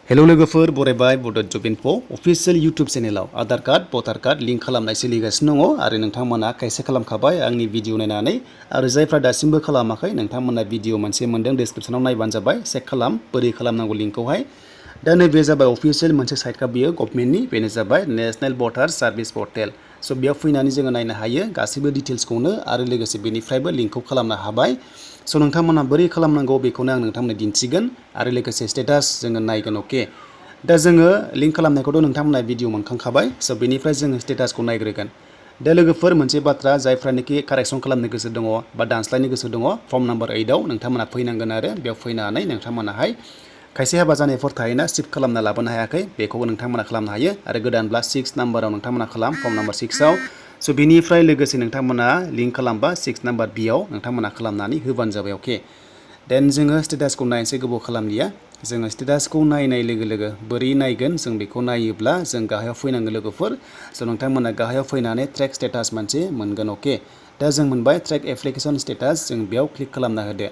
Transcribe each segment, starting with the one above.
hello लोगोफोर बरायबाय बड' जब info अफिशियेल YouTube चेनेलाव Aadhaar card भटार कार्ड लिंक खालामनाय सोलिगासिनो दङ आरो नोंथांमोना खायसे खालामखाबाय आंनि भिडिअ नायनानै आरो जायफ्रा दासिमबो खालामाखै नोंथांमोना भिडिअ मोनसे मोनदों डिस्क्रिप्शनाव नायबानो जाबाय चेक खालाम बोरै खालामनांगौ लिंकखौहाय दा नैबे जाबाय अफिशियेल मोनसे साइटखा बियो गभर्नमेन्टनि बेनो जाबाय नेशनेल भटार सार्भिस पर्टेल स' बेयाव फैनानै जोङो नायनो हायो गासैबो डिटेल्सखौनो आरो लोगोसे बेनिफ्रायबो लिंकखौ खालामनो हाबाय स' नोंथांमोना बोरै खालामनांगौ बेखौनो आं नोंथांमोननो दिन्थिगोन आरो लोगोसे स्टेटास जोङो नायगोन अके दा जोङो लिंक खालामनायखौथ' नोंथांमोना भिडिअ मोनखांखाबाय स' बेनिफ्राय जोङो स्टेटासखौ नायग्रोगोन दा लोगोफोर मोनसे बाथ्रा जायफ्रानोखि कारेक्सन खालामनो गोसो दङ बा दानस्लायनो गोसो दङ फर्म नाम्बार 8आव नोंथांमोना फैनांगोन आरो बेयाव फैनानै नोंथांमोनाहाय खायसे हाबा जानायफोर थायोना शिफ्ट खालामना लाबोनो हायाखै बेखौबो नोंथांमोना खालामनो हायो आरो गोदानब्ला 6 नाम्बाराव नोंथांमोना खालाम फर्म नाम्बार 6आव स' बेनिफ्राय लोगोसे नोंथांमोना लिंक खालामबा 6 नाम्बार बिआव नोंथांमोना खालामनानै होबानो जाबाय अके देन जोङो स्टेटासखौ नायनोसै गोबाव खालामलिया जोङो स्टेटासखौ नायनाय लोगो लोगो बोरै नायगोन जों बेखौ नायोब्ला जों गाहायाव फैनांगोन लोगोफोर स' नोंथांमोना गाहायाव फैनानै ट्रेक स्टेटास मोनसे मोनगोन अके दा जों मोनबाय ट्रेक एप्लिकेसन स्टेटास जों बेयाव क्लिक खालामना होदो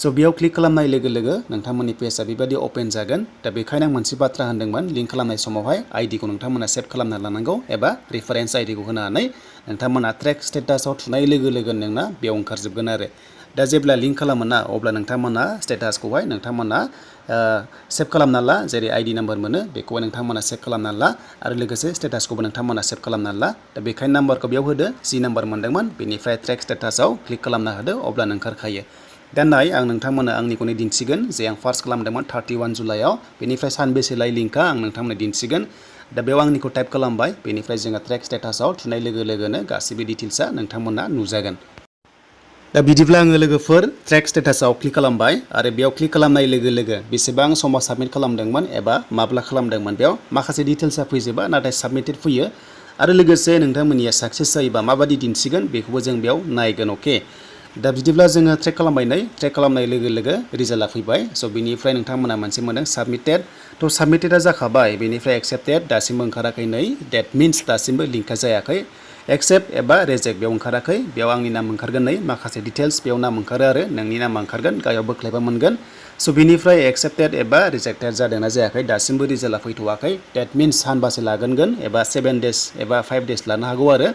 स' बेयाव क्लिक खालामनाय लोगो लोगो नोंथांमोननि पेजआ बेबायदि अपेन जागोन दा बेखायनो आं मोनसे बाथ्रा होनदोंमोन लिंक खालामनाय समावहाय आइडिखौ नोंथांमोना सेभ खालामना लानांगौ एबा रिफारेन्स आइडिखौ होनानै नोंथांमोना ट्रेक स्टेटासाव थुनाय लोगो लोगो नोंना बेयाव ओंखारजोबगोन आरो दा जेब्ला लिंक खालामो ना अब्ला नोंथांमोना स्टेटासखौहाय नोंथांमोना सेभ खालामना ला जेरै आइडि नाम्बार मोनो बेखौहाय नोंथांमोना सेभ खालामना ला आरो लोगोसे स्टेटासखौबो नोंथांमोना सेभ खालामना ला दा बेखायनो नाम्बारखौ बेयाव होदो जि नाम्बार मोनदोंमोन बेनिफ्राय ट्रेक स्टेटासाव क्लिक खालामना होदो अब्लानो ओंखारखायो दा नाय आं नोंथांमोननो आंनिखौनो दिन्थिगोन जे आं फार्स्ट खालामदोंमोन 31 जुलाइआव बेनिफ्राय सानबेसेलाय लिंकआ आं नोंथांमोननो दिन्थिगोन दा बेयाव आंनिखौ टाइप खालामबाय बेनिफ्राय जोङो ट्रेक स्टेटासाव थुनाय लोगो लोगोनो गासैबो डिटेल्सआ नोंथांमोनना नुजागोन दा बिदिब्ला आङो लोगोफोर ट्रेक स्टेटासाव क्लिक खालामबाय आरो बेयाव क्लिक खालामनाय लोगो लोगो बेसेबां समाव साबमिट खालामदोंमोन एबा माब्ला खालामदोंमोन बेयाव माखासे डिटेल्सआ फैजोबा नाथाय साबमिटेड फैयो आरो लोगोसे नोंथांमोननिया साक्सेस जायोबा माबादि दिन्थिगोन बेखौबो जों बेयाव नायगोन अके दा बिदिब्ला जोङो ट्रेक खालामनाय लोगो लोगो रिजाल्टआ फैबाय स' बेनिफ्राय नोंथांमोना मोनसे मोनदों साबमिटेड थ' साबमिटेडआ जाखाबाय बेनिफ्राय एक्सेप्टेड दासिमबो ओंखाराखै नै डेट मिन्स दासिमबो लिंकआ जायाखै एक्सेप्ट एबा रिजेक्ट बेयाव ओंखाराखै बेयाव आंनि नाम ओंखारगोन नै माखासे डिटेल्स बेयाव नाम ओंखारो आरो नोंनि नामा ओंखारगोन गाहायाव बोख्लायबा मोनगोन स' बेनिफ्राय एक्सेप्टेड एबा रिजेक्टेड जादोंना जायाखै दासिमबो रिजाल्टआ फैथ'वाखै डेट मिन्स सानबासो लागोन एबा 7 डेज एबा 5 डेज लानो हागौ आरो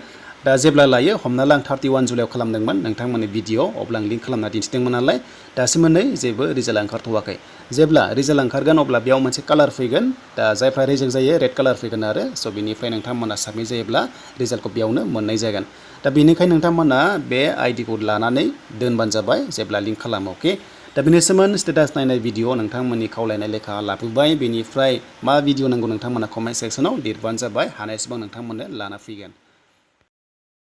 दा जेब्ला लायो हमना ला आं 31 जुलाइआव खालामदोंमोन नोंथांमोननि भिडिअ अब्ला आं लिंक खालामना दिन्थिदोंमोन नालाय दासिमबो नै जेबो रिजाल्टआ ओंखारथ'वाखै जेब्ला रिजाल्ट ओंखारगोन अब्ला बेयाव मोनसे कालार फैगोन दा जायफ्रा रिजेक्ट जायो रेड कालार फैगोन आरो स' बेनिफ्राय नोंथांमोना साबमिट जायोब्ला रिजाल्टखौ बेयावनो मोननाय जागोन दा बेनिखायनो नोंथांमोना बे आइडिखौ लानानै दोनबानो जाबाय जेब्ला लिंक खालामो अके दा बेनिसोमोन स्टेटास नायनाय भिडिअ नोंथांमोननि खावलायनाय लेखा लाबोबाय बेनिफ्राय मा भिडिअ नांगौ नोंथांमोना कमेन्ट सेक्सनाव लिरबानो जाबाय हानायसेबां नोंथांमोननो लाना फैगोन